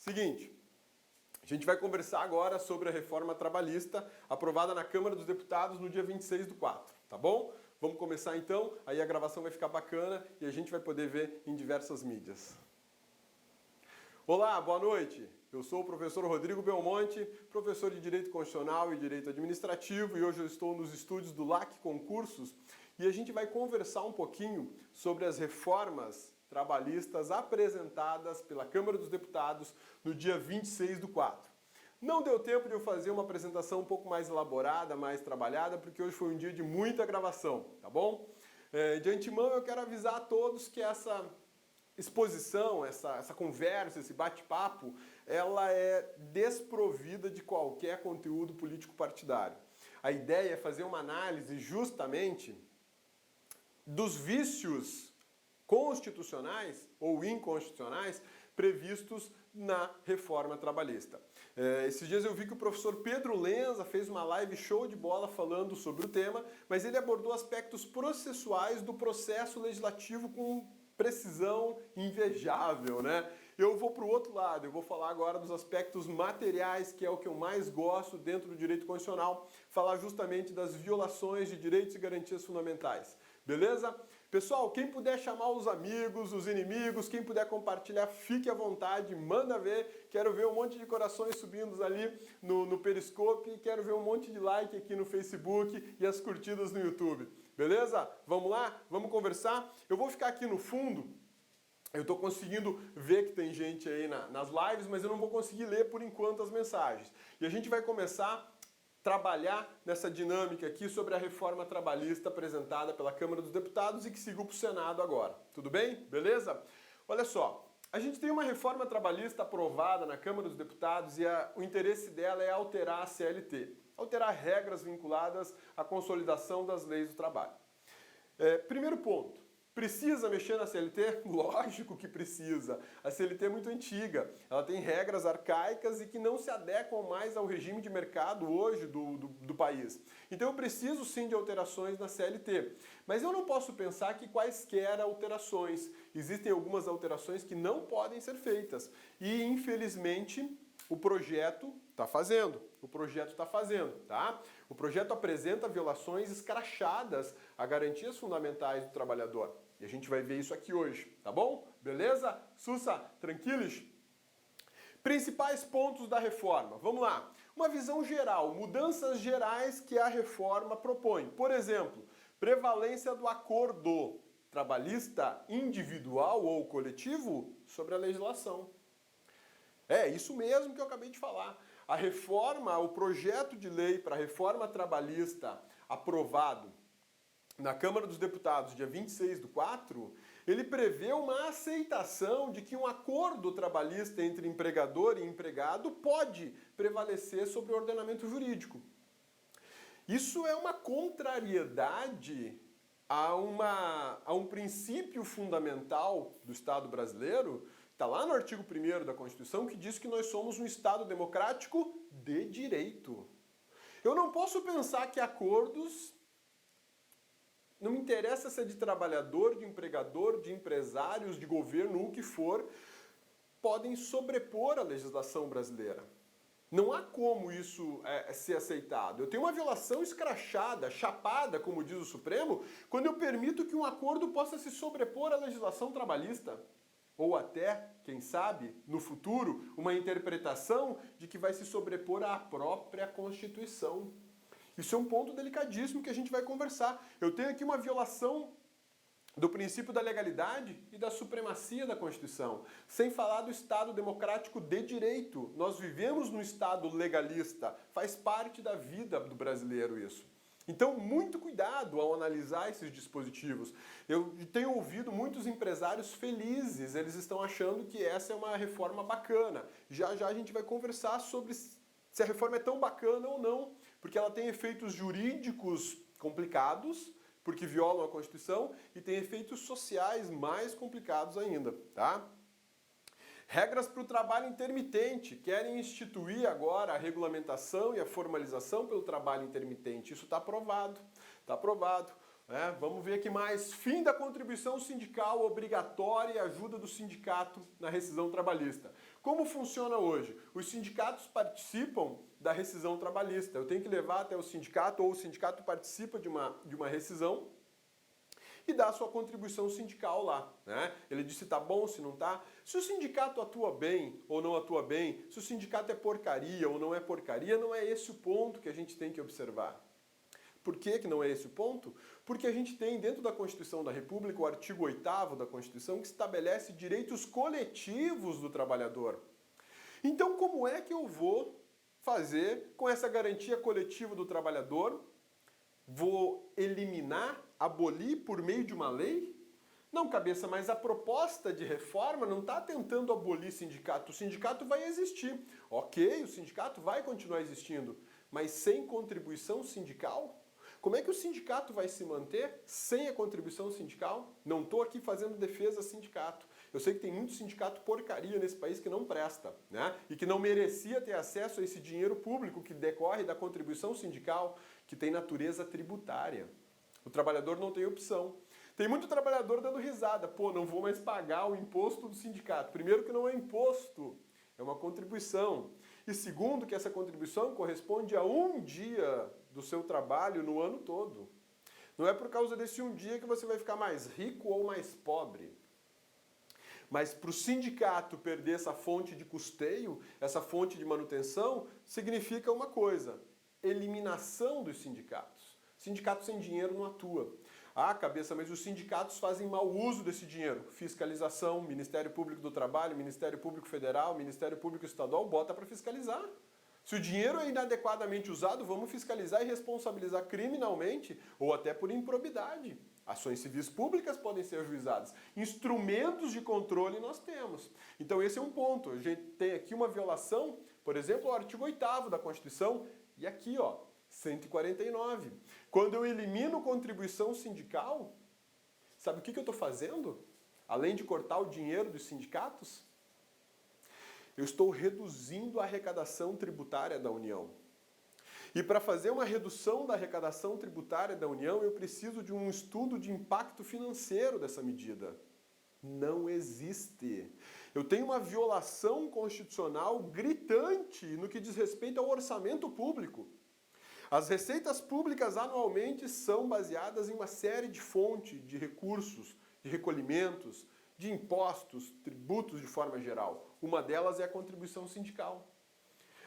Seguinte, a gente vai conversar agora sobre a reforma trabalhista aprovada na Câmara dos Deputados no dia 26/4, tá bom? Vamos começar então, aí a gravação vai ficar bacana e a gente vai poder ver em diversas mídias. Olá, boa noite. Eu sou o professor Rodrigo Belmonte, professor de Direito Constitucional e Direito Administrativo, e hoje eu estou nos estúdios do LAC Concursos e a gente vai conversar um pouquinho sobre as reformas trabalhistas apresentadas pela Câmara dos Deputados no dia 26/4. Não deu tempo de eu fazer uma apresentação um pouco mais elaborada, mais trabalhada, porque hoje foi um dia de muita gravação, tá bom? De antemão eu quero avisar a todos que essa exposição, essa conversa, esse bate-papo, ela é desprovida de qualquer conteúdo político partidário. A ideia é fazer uma análise justamente dos vícios constitucionais ou inconstitucionais previstos na reforma trabalhista. Esses dias eu vi que o professor Pedro Lenza fez uma live show de bola falando sobre o tema, mas ele abordou aspectos processuais do processo legislativo com precisão invejável, né? Eu vou para o outro lado, eu vou falar agora dos aspectos materiais, que é o que eu mais gosto dentro do direito constitucional, falar justamente das violações de direitos e garantias fundamentais. Beleza? Pessoal, quem puder chamar os amigos, os inimigos, quem puder compartilhar, fique à vontade, manda ver. Quero ver um monte de corações subindo ali no Periscope, quero ver um monte de like aqui no Facebook e as curtidas no YouTube. Beleza? Vamos lá? Vamos conversar? Eu vou ficar aqui no fundo. Eu estou conseguindo ver que tem gente aí nas lives, mas eu não vou conseguir ler por enquanto as mensagens. E a gente vai começar trabalhar nessa dinâmica aqui sobre a reforma trabalhista apresentada pela Câmara dos Deputados e que seguiu para o Senado agora. Tudo bem? Beleza? Olha só, a gente tem uma reforma trabalhista aprovada na Câmara dos Deputados e o interesse dela é alterar a CLT, alterar regras vinculadas à consolidação das leis do trabalho. Primeiro ponto. Precisa mexer na CLT? Lógico que precisa. A CLT é muito antiga, ela tem regras arcaicas e que não se adequam mais ao regime de mercado hoje do país. Então eu preciso sim de alterações na CLT. Mas eu não posso pensar que quaisquer alterações. Existem algumas alterações que não podem ser feitas. E infelizmente o projeto está fazendo. Tá? O projeto apresenta violações escrachadas a garantias fundamentais do trabalhador. E a gente vai ver isso aqui hoje, tá bom? Beleza? Sussa, tranquilos? Principais pontos da reforma. Vamos lá. Uma visão geral, mudanças gerais que a reforma propõe. Por exemplo, prevalência do acordo trabalhista individual ou coletivo sobre a legislação. É isso mesmo que eu acabei de falar. A reforma, o projeto de lei para a reforma trabalhista aprovado na Câmara dos Deputados, dia 26/4, ele prevê uma aceitação de que um acordo trabalhista entre empregador e empregado pode prevalecer sobre o ordenamento jurídico. Isso é uma contrariedade a um princípio fundamental do Estado brasileiro. Está lá no artigo 1º da Constituição que diz que nós somos um Estado democrático de direito. Eu não posso pensar que acordos, não me interessa se é de trabalhador, de empregador, de empresários, de governo, o que for, podem sobrepor a legislação brasileira. Não há como isso ser aceitado. Eu tenho uma violação escrachada, chapada, como diz o Supremo, quando eu permito que um acordo possa se sobrepor à legislação trabalhista. Ou até, quem sabe, no futuro, uma interpretação de que vai se sobrepor à própria Constituição. Isso é um ponto delicadíssimo que a gente vai conversar. Eu tenho aqui uma violação do princípio da legalidade e da supremacia da Constituição, sem falar do Estado democrático de direito. Nós vivemos num Estado legalista, faz parte da vida do brasileiro isso. Então, muito cuidado ao analisar esses dispositivos. Eu tenho ouvido muitos empresários felizes, eles estão achando que essa é uma reforma bacana. Já já a gente vai conversar sobre se a reforma é tão bacana ou não, porque ela tem efeitos jurídicos complicados, porque violam a Constituição, e tem efeitos sociais mais complicados ainda, tá? Regras para o trabalho intermitente. Querem instituir agora a regulamentação e a formalização pelo trabalho intermitente. Isso está aprovado. Está aprovado. Vamos ver aqui mais. Fim da contribuição sindical obrigatória e ajuda do sindicato na rescisão trabalhista. Como funciona hoje? Os sindicatos participam da rescisão trabalhista. Eu tenho que levar até o sindicato, ou o sindicato participa de uma rescisão e dá a sua contribuição sindical lá, né? Ele diz se tá bom, se não tá. Se o sindicato atua bem ou não atua bem, se o sindicato é porcaria ou não é porcaria, não é esse o ponto que a gente tem que observar. Por que não é esse o ponto? Porque a gente tem dentro da Constituição da República o artigo 8º da Constituição que estabelece direitos coletivos do trabalhador. Então como é que eu vou fazer com essa garantia coletiva do trabalhador? Vou eliminar, abolir por meio de uma lei? Não, cabeça, mas a proposta de reforma não está tentando abolir sindicato. O sindicato vai existir. Ok, o sindicato vai continuar existindo, mas sem contribuição sindical? Como é que o sindicato vai se manter sem a contribuição sindical? Não estou aqui fazendo defesa a sindicato. Eu sei que tem muito sindicato porcaria nesse país que não presta, né? E que não merecia ter acesso a esse dinheiro público que decorre da contribuição sindical, que tem natureza tributária. O trabalhador não tem opção. Tem muito trabalhador dando risada. Pô, não vou mais pagar o imposto do sindicato. Primeiro que não é imposto, é uma contribuição. E segundo que essa contribuição corresponde a um dia do seu trabalho no ano todo. Não é por causa desse um dia que você vai ficar mais rico ou mais pobre. Mas para o sindicato perder essa fonte de custeio, essa fonte de manutenção, significa uma coisa: eliminação dos sindicatos. Sindicato sem dinheiro não atua. Ah, cabeça, mas os sindicatos fazem mau uso desse dinheiro. Fiscalização, Ministério Público do Trabalho, Ministério Público Federal, Ministério Público Estadual, bota para fiscalizar. Se o dinheiro é inadequadamente usado, vamos fiscalizar e responsabilizar criminalmente ou até por improbidade. Ações civis públicas podem ser ajuizadas. Instrumentos de controle nós temos. Então esse é um ponto. A gente tem aqui uma violação, por exemplo, ao artigo 8º da Constituição, e aqui, ó, 149. Quando eu elimino contribuição sindical, sabe o que eu estou fazendo? Além de cortar o dinheiro dos sindicatos, eu estou reduzindo a arrecadação tributária da União. E para fazer uma redução da arrecadação tributária da União, eu preciso de um estudo de impacto financeiro dessa medida. Não existe. Eu tenho uma violação constitucional gritante no que diz respeito ao orçamento público. As receitas públicas anualmente são baseadas em uma série de fontes de recursos, de recolhimentos, de impostos, tributos de forma geral. Uma delas é a contribuição sindical.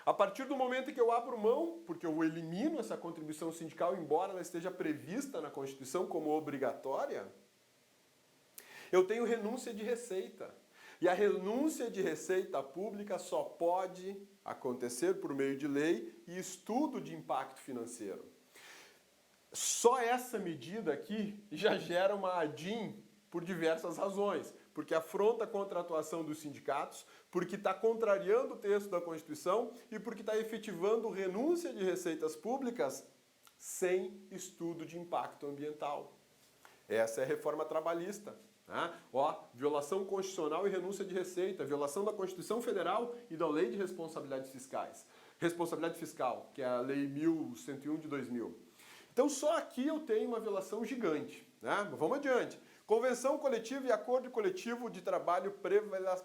A partir do momento que eu abro mão, porque eu elimino essa contribuição sindical, embora ela esteja prevista na Constituição como obrigatória, eu tenho renúncia de receita. E a renúncia de receita pública só pode acontecer por meio de lei e estudo de impacto financeiro. Só essa medida aqui já gera uma ADIM por diversas razões. Porque afronta contra a atuação dos sindicatos, porque está contrariando o texto da Constituição e porque está efetivando renúncia de receitas públicas sem estudo de impacto ambiental. Essa é a reforma trabalhista. Né? Ó, violação constitucional e renúncia de receita, violação da Constituição Federal e da Lei de Responsabilidades Fiscais. Responsabilidade Fiscal, que é a Lei 1101 de 2000. Então só aqui eu tenho uma violação gigante. Né? Vamos adiante. Convenção coletiva e acordo coletivo de trabalho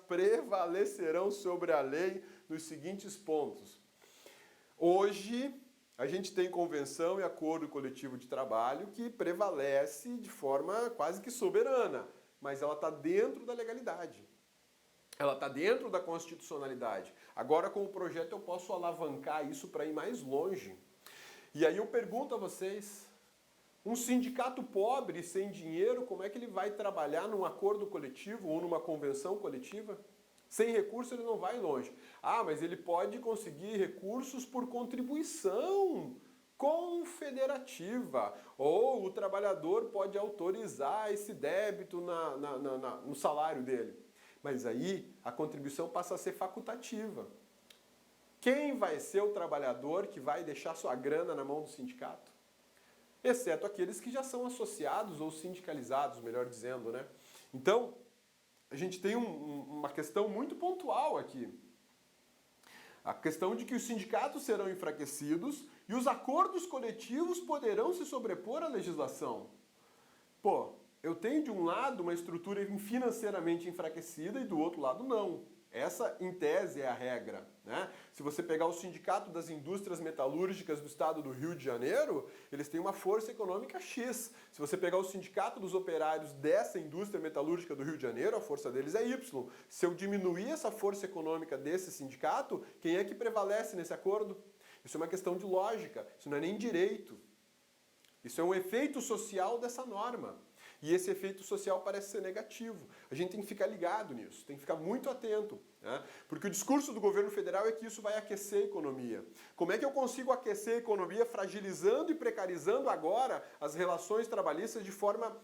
prevalecerão sobre a lei nos seguintes pontos. Hoje, a gente tem convenção e acordo coletivo de trabalho que prevalece de forma quase que soberana, mas ela está dentro da legalidade. Ela está dentro da constitucionalidade. Agora, com o projeto, eu posso alavancar isso para ir mais longe. E aí eu pergunto a vocês... Um sindicato pobre, sem dinheiro, como é que ele vai trabalhar num acordo coletivo ou numa convenção coletiva? Sem recurso ele não vai longe. Ah, mas ele pode conseguir recursos por contribuição confederativa. Ou o trabalhador pode autorizar esse débito no salário dele. Mas aí a contribuição passa a ser facultativa. Quem vai ser o trabalhador que vai deixar sua grana na mão do sindicato? Exceto aqueles que já são associados ou sindicalizados, melhor dizendo, né? Então, a gente tem uma questão muito pontual aqui. A questão de que os sindicatos serão enfraquecidos e os acordos coletivos poderão se sobrepor à legislação. Pô, eu tenho de um lado uma estrutura financeiramente enfraquecida e do outro lado não. Essa, em tese, é a regra, né? Se você pegar o Sindicato das Indústrias Metalúrgicas do Estado do Rio de Janeiro, eles têm uma força econômica X. Se você pegar o Sindicato dos Operários dessa indústria metalúrgica do Rio de Janeiro, a força deles é Y. Se eu diminuir essa força econômica desse sindicato, quem é que prevalece nesse acordo? Isso é uma questão de lógica, isso não é nem direito. Isso é um efeito social dessa norma. E esse efeito social parece ser negativo. A gente tem que ficar ligado nisso, tem que ficar muito atento, né? Porque o discurso do governo federal é que isso vai aquecer a economia. Como é que eu consigo aquecer a economia fragilizando e precarizando agora as relações trabalhistas de forma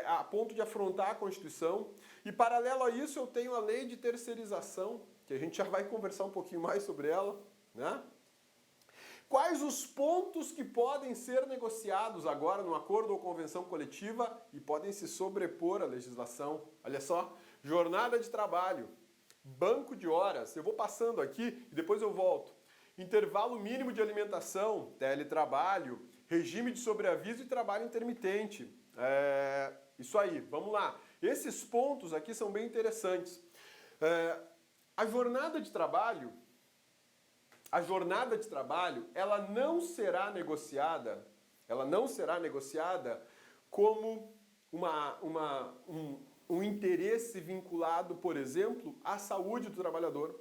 a ponto de afrontar a Constituição? E paralelo a isso eu tenho a lei de terceirização, que a gente já vai conversar um pouquinho mais sobre ela, né? Quais os pontos que podem ser negociados agora no acordo ou convenção coletiva e podem se sobrepor à legislação? Olha só, jornada de trabalho, banco de horas, eu vou passando aqui e depois eu volto. Intervalo mínimo de alimentação, teletrabalho, regime de sobreaviso e trabalho intermitente. Isso aí, vamos lá. Esses pontos aqui são bem interessantes. A jornada de trabalho, ela não será negociada como um interesse vinculado, por exemplo, à saúde do trabalhador.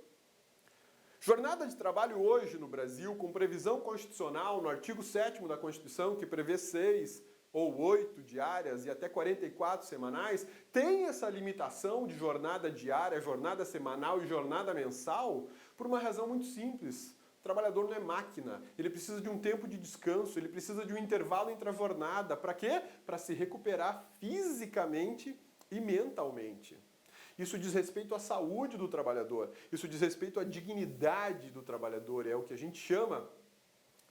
Jornada de trabalho hoje no Brasil, com previsão constitucional no artigo 7º da Constituição, que prevê 6 ou 8 diárias e até 44 semanais, tem essa limitação de jornada diária, jornada semanal e jornada mensal por uma razão muito simples. O trabalhador não é máquina, ele precisa de um tempo de descanso, ele precisa de um intervalo entre a jornada. Para quê? Para se recuperar fisicamente e mentalmente. Isso diz respeito à saúde do trabalhador, isso diz respeito à dignidade do trabalhador, é o que a gente chama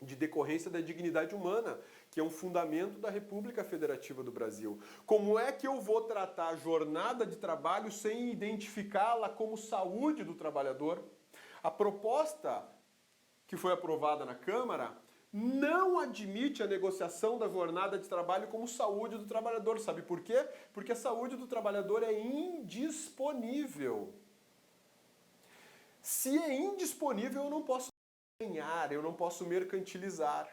de decorrência da dignidade humana, que é um fundamento da República Federativa do Brasil. Como é que eu vou tratar a jornada de trabalho sem identificá-la como saúde do trabalhador? A proposta que foi aprovada na Câmara não admite a negociação da jornada de trabalho como saúde do trabalhador. Sabe por quê? Porque a saúde do trabalhador é indisponível. Se é indisponível, eu não posso ganhar, eu não posso mercantilizar.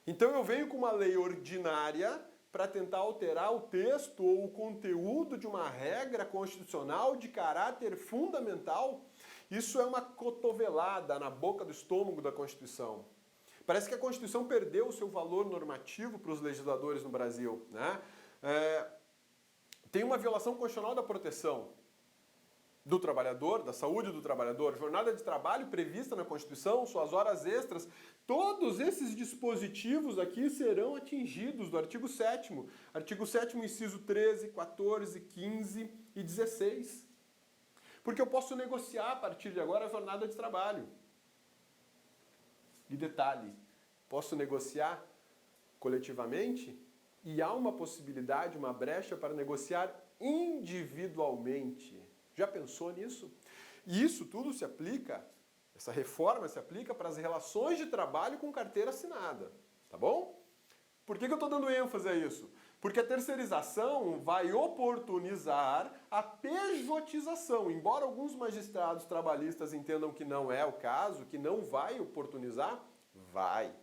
Então eu venho com uma lei ordinária para tentar alterar o texto ou o conteúdo de uma regra constitucional de caráter fundamental. Isso é uma cotovelada na boca do estômago da Constituição. Parece que a Constituição perdeu o seu valor normativo para os legisladores no Brasil, né? Tem uma violação constitucional da proteção do trabalhador, da saúde do trabalhador, jornada de trabalho prevista na Constituição, suas horas extras, todos esses dispositivos aqui serão atingidos do artigo 7º. Artigo 7º, inciso 13, 14, 15 e 16. Porque eu posso negociar a partir de agora a jornada de trabalho. E detalhe, posso negociar coletivamente e há uma possibilidade, uma brecha para negociar individualmente. Já pensou nisso? E isso tudo se aplica, essa reforma se aplica para as relações de trabalho com carteira assinada, tá bom? Por que eu estou dando ênfase a isso? Porque a terceirização vai oportunizar a pejotização. Embora alguns magistrados trabalhistas entendam que não é o caso, que não vai oportunizar, vai.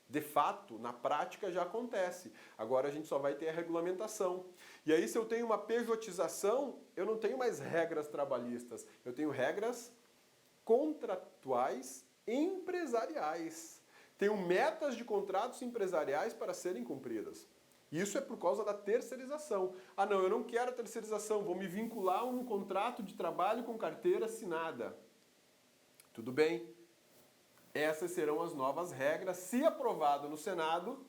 De fato, na prática já acontece. Agora a gente só vai ter a regulamentação. E aí, se eu tenho uma pejotização, eu não tenho mais regras trabalhistas. Eu tenho regras contratuais empresariais. Tenho metas de contratos empresariais para serem cumpridas. Isso é por causa da terceirização. Ah, não, eu não quero a terceirização, vou me vincular a um contrato de trabalho com carteira assinada. Tudo bem. Essas serão as novas regras, se aprovado no Senado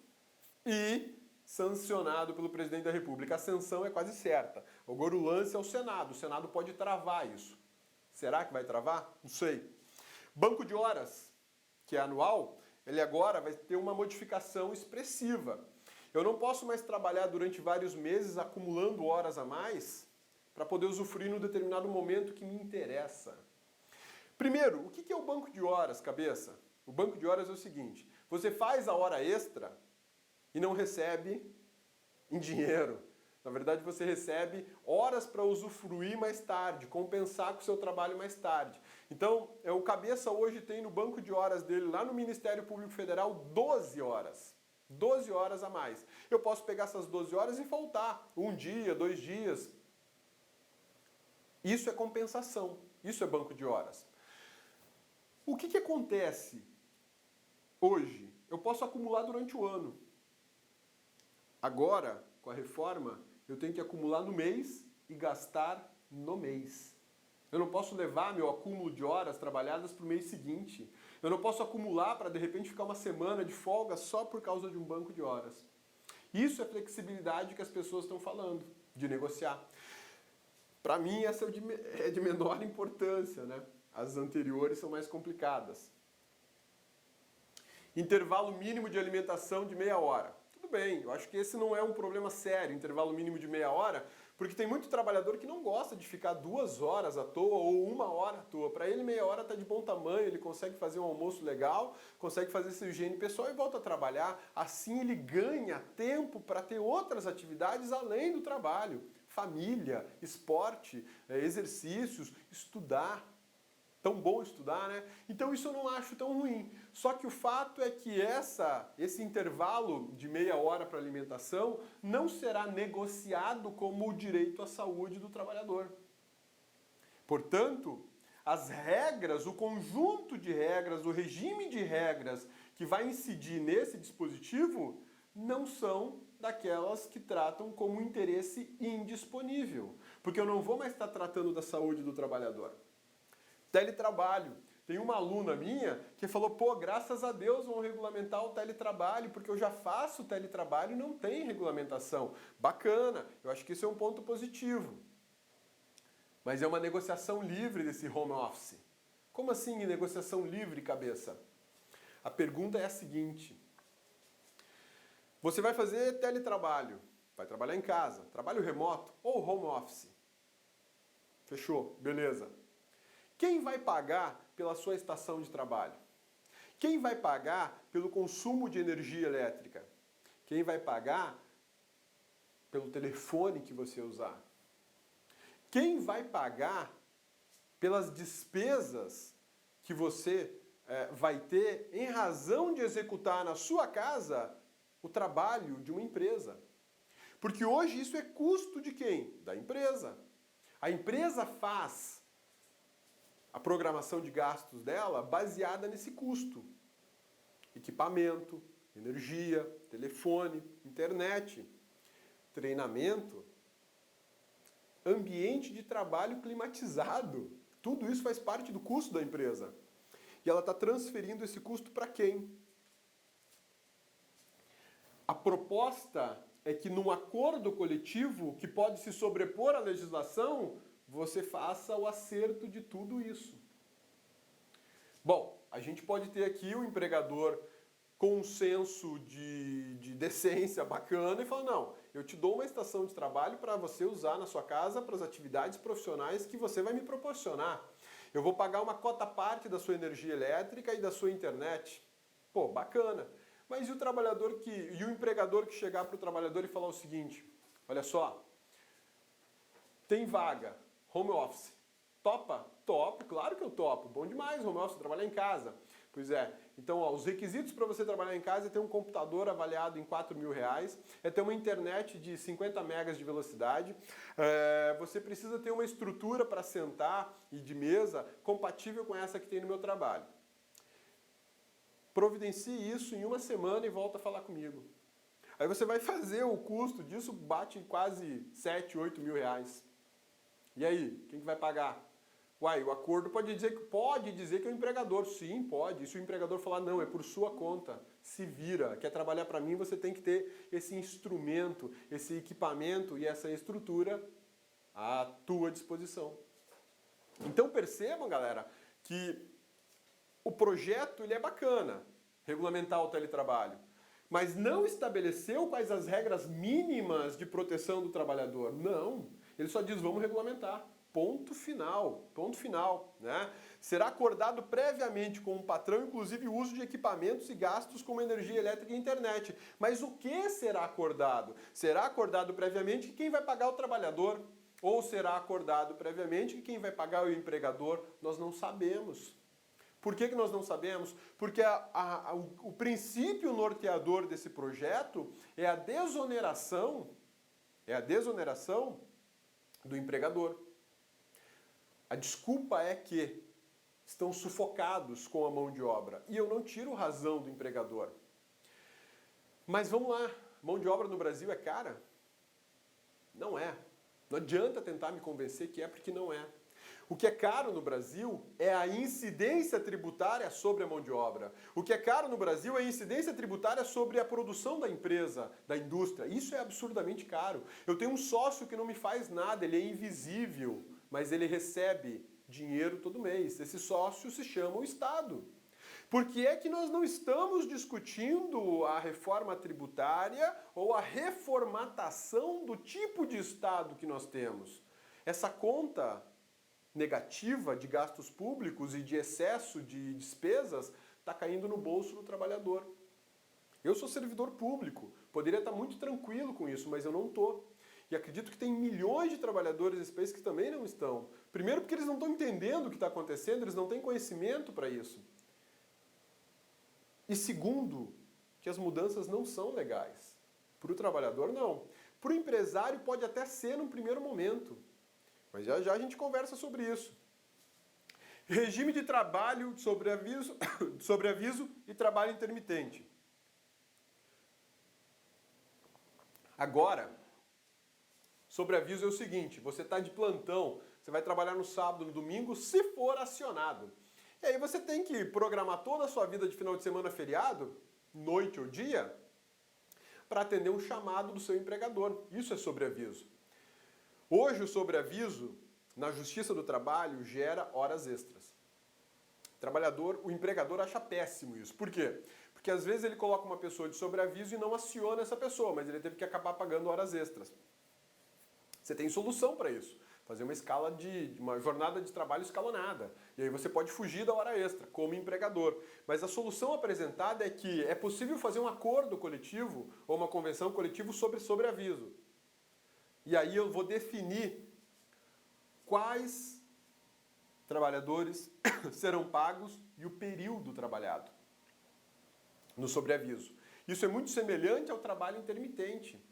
e sancionado pelo presidente da República. A sanção é quase certa. Agora o lance é o Senado. O Senado pode travar isso. Será que vai travar? Não sei. Banco de horas, que é anual, ele agora vai ter uma modificação expressiva. Eu não posso mais trabalhar durante vários meses acumulando horas a mais para poder usufruir num determinado momento que me interessa. Primeiro, o que é o banco de horas, cabeça? O banco de horas é o seguinte, você faz a hora extra e não recebe em dinheiro. Na verdade, você recebe horas para usufruir mais tarde, compensar com o seu trabalho mais tarde. Então, o cabeça hoje tem no banco de horas dele, lá no Ministério Público Federal, 12 horas. 12 horas a mais. Eu posso pegar essas 12 horas e faltar um dia, 2 dias. Isso é compensação. Isso é banco de horas. O que acontece hoje? Eu posso acumular durante o ano. Agora, com a reforma, eu tenho que acumular no mês e gastar no mês. Eu não posso levar meu acúmulo de horas trabalhadas para o mês seguinte. Eu não posso acumular para, de repente, ficar uma semana de folga só por causa de um banco de horas. Isso é flexibilidade que as pessoas estão falando, de negociar. Para mim, essa é de menor importância, né? As anteriores são mais complicadas. Intervalo mínimo de alimentação de meia hora. Tudo bem, eu acho que esse não é um problema sério, intervalo mínimo de meia hora, porque tem muito trabalhador que não gosta de ficar 2 horas à toa ou 1 hora à toa. Para ele, meia hora está de bom tamanho, ele consegue fazer um almoço legal, consegue fazer sua higiene pessoal e volta a trabalhar. Assim ele ganha tempo para ter outras atividades além do trabalho. Família, esporte, exercícios, estudar. Tão bom estudar, né? Então isso eu não acho tão ruim. Só que o fato é que esse intervalo de meia hora para alimentação não será negociado como o direito à saúde do trabalhador. Portanto, as regras, o conjunto de regras, o regime de regras que vai incidir nesse dispositivo não são daquelas que tratam como interesse indisponível. Porque eu não vou mais estar tratando da saúde do trabalhador. Teletrabalho. Tem uma aluna minha que falou, pô, graças a Deus vão regulamentar o teletrabalho, porque eu já faço teletrabalho e não tem regulamentação. Bacana, eu acho que isso é um ponto positivo. Mas é uma negociação livre desse home office. Como assim negociação livre, cabeça? A pergunta é a seguinte. Você vai fazer teletrabalho, vai trabalhar em casa, trabalho remoto ou home office. Fechou, beleza. Quem vai pagar pela sua estação de trabalho? Quem vai pagar pelo consumo de energia elétrica? Quem vai pagar pelo telefone que você usar? Quem vai pagar pelas despesas que você vai ter em razão de executar na sua casa o trabalho de uma empresa? Porque hoje isso é custo de quem? Da empresa. A empresa faz a programação de gastos dela baseada nesse custo. Equipamento, energia, telefone, internet, treinamento, ambiente de trabalho climatizado. Tudo isso faz parte do custo da empresa. E ela está transferindo esse custo para quem? A proposta é que num acordo coletivo que pode se sobrepor à legislação, você faça o acerto de tudo isso. Bom, a gente pode ter aqui o empregador com um senso de decência bacana e falar, não, eu te dou uma estação de trabalho para você usar na sua casa para as atividades profissionais que você vai me proporcionar. Eu vou pagar uma cota parte da sua energia elétrica e da sua internet. Pô, bacana. Mas e o empregador que chegar para o trabalhador e falar o seguinte, olha só, tem vaga, home office. Topa? Topo, claro que eu topo. Bom demais, home office, trabalhar em casa. Pois é. Então, os requisitos para você trabalhar em casa é ter um computador avaliado em R$4.000, é ter uma internet de 50 megas de velocidade, você precisa ter uma estrutura para sentar e de mesa compatível com essa que tem no meu trabalho. Providencie isso em uma semana e volta a falar comigo. Aí você vai fazer o custo disso, bate quase 7, 8 mil reais. E aí, quem que vai pagar? Uai, o acordo pode dizer que é o empregador. Sim, pode. E se o empregador falar, não, é por sua conta, se vira. Quer trabalhar para mim, você tem que ter esse instrumento, esse equipamento e essa estrutura à tua disposição. Então percebam, galera, que o projeto ele é bacana, regulamentar o teletrabalho, mas não estabeleceu quais as regras mínimas de proteção do trabalhador. Não. Ele só diz, vamos regulamentar. Ponto final, né? Será acordado previamente com o patrão, inclusive o uso de equipamentos e gastos como energia elétrica e internet. Mas o que será acordado? Será acordado previamente que quem vai pagar é o trabalhador? Ou será acordado previamente que quem vai pagar é o empregador? Nós não sabemos. Por que nós não sabemos? Porque o princípio norteador desse projeto é a desoneração do empregador. A desculpa é que estão sufocados com a mão de obra. E eu não tiro razão do empregador. Mas vamos lá, mão de obra no Brasil é cara? Não é. Não adianta tentar me convencer que é, porque não é. O que é caro no Brasil é a incidência tributária sobre a mão de obra. O que é caro no Brasil é a incidência tributária sobre a produção da empresa, da indústria. Isso é absurdamente caro. Eu tenho um sócio que não me faz nada, ele é invisível, mas ele recebe dinheiro todo mês. Esse sócio se chama o Estado. Por que é que nós não estamos discutindo a reforma tributária ou a reformatação do tipo de Estado que nós temos? Essa conta negativa de gastos públicos e de excesso de despesas está caindo no bolso do trabalhador. Eu sou servidor público, poderia estar muito tranquilo com isso, mas eu não estou. E acredito que tem milhões de trabalhadores desse país que também não estão. Primeiro porque eles não estão entendendo o que está acontecendo, eles não têm conhecimento para isso. E segundo, que as mudanças não são legais. Para o trabalhador, não. Para o empresário pode até ser num primeiro momento. Mas já já a gente conversa sobre isso. Regime de trabalho sobre aviso e trabalho intermitente. Agora, sobre aviso é o seguinte, você está de plantão, você vai trabalhar no sábado, no domingo, se for acionado. E aí você tem que programar toda a sua vida de final de semana feriado, noite ou dia, para atender um chamado do seu empregador. Isso é sobreaviso. Hoje o sobreaviso, na Justiça do Trabalho, gera horas extras. O empregador acha péssimo isso. Por quê? Porque às vezes ele coloca uma pessoa de sobreaviso e não aciona essa pessoa, mas ele teve que acabar pagando horas extras. Você tem solução para isso. Fazer uma jornada de trabalho escalonada. E aí você pode fugir da hora extra, como empregador. Mas a solução apresentada é que é possível fazer um acordo coletivo ou uma convenção coletiva sobre sobreaviso. E aí eu vou definir quais trabalhadores serão pagos e o período trabalhado no sobreaviso. Isso é muito semelhante ao trabalho intermitente.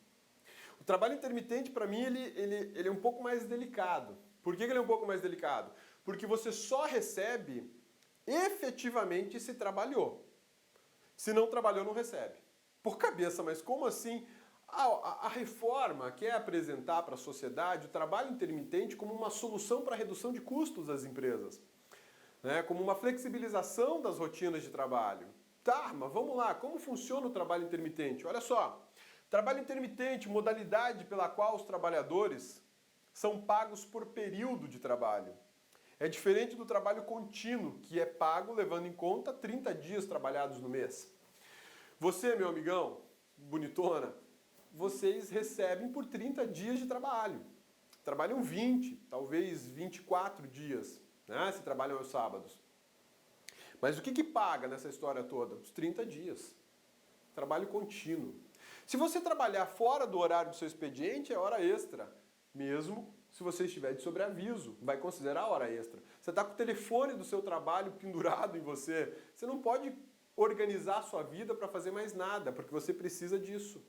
O trabalho intermitente, para mim, ele é um pouco mais delicado. Por que ele é um pouco mais delicado? Porque você só recebe efetivamente se trabalhou. Se não trabalhou, não recebe. Por cabeça, mas como assim? A reforma quer apresentar para a sociedade o trabalho intermitente como uma solução para a redução de custos das empresas, né? Como uma flexibilização das rotinas de trabalho. Tá, mas vamos lá, como funciona o trabalho intermitente? Olha só, trabalho intermitente, modalidade pela qual os trabalhadores são pagos por período de trabalho. É diferente do trabalho contínuo, que é pago levando em conta 30 dias trabalhados no mês. Você, meu amigão, bonitona, vocês recebem por 30 dias de trabalho. Trabalham 20, talvez 24 dias, né, se trabalham aos sábados. Mas o que paga nessa história toda? Os 30 dias. Trabalho contínuo. Se você trabalhar fora do horário do seu expediente, é hora extra. Mesmo se você estiver de sobreaviso, vai considerar hora extra. Você está com o telefone do seu trabalho pendurado em você. Você não pode organizar a sua vida para fazer mais nada, porque você precisa disso.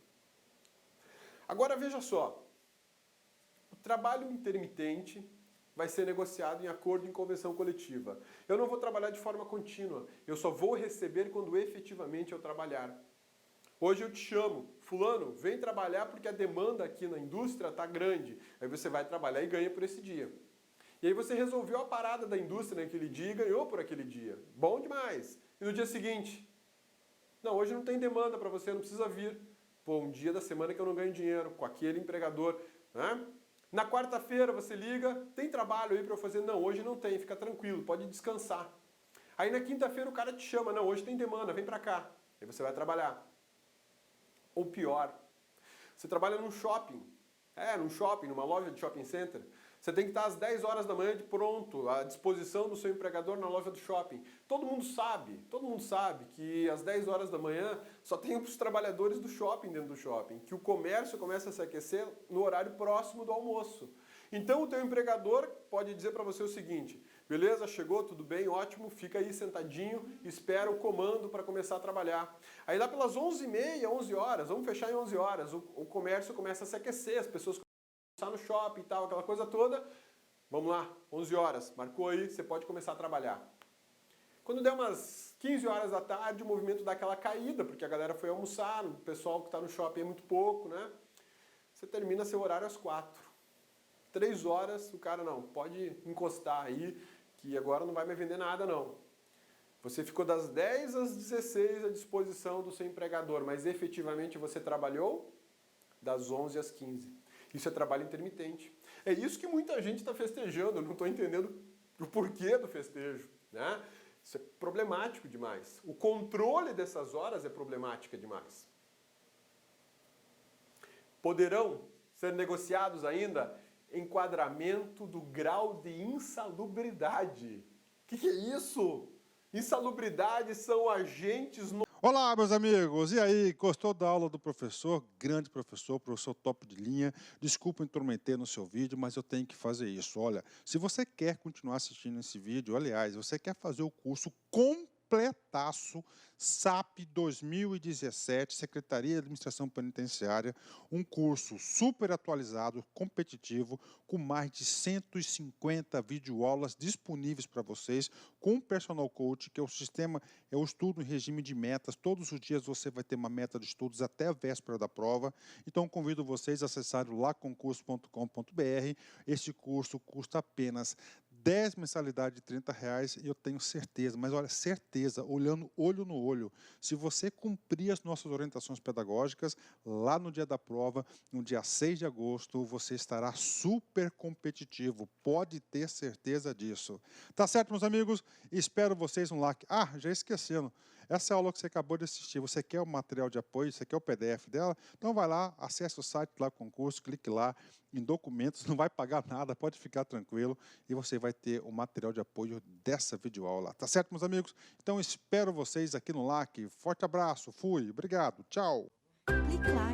Agora veja só, o trabalho intermitente vai ser negociado em acordo em convenção coletiva. Eu não vou trabalhar de forma contínua, eu só vou receber quando efetivamente eu trabalhar. Hoje eu te chamo, fulano, vem trabalhar porque a demanda aqui na indústria está grande. Aí você vai trabalhar e ganha por esse dia. E aí você resolveu a parada da indústria naquele dia e ganhou por aquele dia. Bom demais. E no dia seguinte, não, hoje não tem demanda para você, não precisa vir. Pô, um dia da semana que eu não ganho dinheiro com aquele empregador, né? Na quarta-feira você liga, tem trabalho aí para eu fazer? Não, hoje não tem, fica tranquilo, pode descansar. Aí na quinta-feira o cara te chama, não, hoje tem demanda, vem para cá. Aí você vai trabalhar. Ou pior, você trabalha num shopping, numa loja de shopping center, Você tem que estar às 10 horas da manhã de pronto, à disposição do seu empregador na loja do shopping. Todo mundo sabe que às 10 horas da manhã só tem os trabalhadores do shopping dentro do shopping, que o comércio começa a se aquecer no horário próximo do almoço. Então o teu empregador pode dizer para você o seguinte: beleza, chegou, tudo bem, ótimo, fica aí sentadinho, espera o comando para começar a trabalhar. Aí lá pelas 11h30, 11 horas, vamos fechar em 11 horas, o comércio começa a se aquecer, as pessoas começam a no shopping e tal, aquela coisa toda. Vamos lá, 11 horas, marcou aí, você pode começar a trabalhar. Quando der umas 15 horas da tarde, o movimento dá aquela caída, porque a galera foi almoçar, o pessoal que está no shopping é muito pouco, né? Você termina seu horário às 4. 3 horas, o cara não, pode encostar aí, que agora não vai mais vender nada não. Você ficou das 10 às 16 à disposição do seu empregador, mas efetivamente você trabalhou das 11 às 15. Isso é trabalho intermitente. É isso que muita gente está festejando, eu não estou entendendo o porquê do festejo, né? Isso é problemático demais. O controle dessas horas é problemática demais. Poderão ser negociados ainda enquadramento do grau de insalubridade. O que é isso? Insalubridade são agentes... Olá, meus amigos! E aí, gostou da aula do professor? Grande professor top de linha. Desculpa intrometer no seu vídeo, mas eu tenho que fazer isso. Olha, se você quer continuar assistindo esse vídeo, aliás, você quer fazer o curso completaço SAP 2017, Secretaria de Administração Penitenciária, um curso super atualizado, competitivo, com mais de 150 videoaulas disponíveis para vocês, com o Personal Coach, que é o sistema, é o estudo em regime de metas. Todos os dias você vai ter uma meta de estudos até a véspera da prova. Então, convido vocês a acessarem o laconcurso.com.br. Este curso custa apenas 10 mensalidades de R$30 e eu tenho certeza, mas olha, certeza, olhando olho no olho, se você cumprir as nossas orientações pedagógicas, lá no dia da prova, no dia 6 de agosto, você estará super competitivo, pode ter certeza disso. Tá certo, meus amigos? Espero vocês no like. Ah, já esquecendo, essa aula que você acabou de assistir, você quer o material de apoio, você quer o PDF dela? Então vai lá, acesse o site lá, concurso, clique lá em documentos, não vai pagar nada, pode ficar tranquilo e você vai ter o material de apoio dessa videoaula. Tá certo, meus amigos? Então espero vocês aqui no LAC. Forte abraço, fui, obrigado, tchau! Clique lá.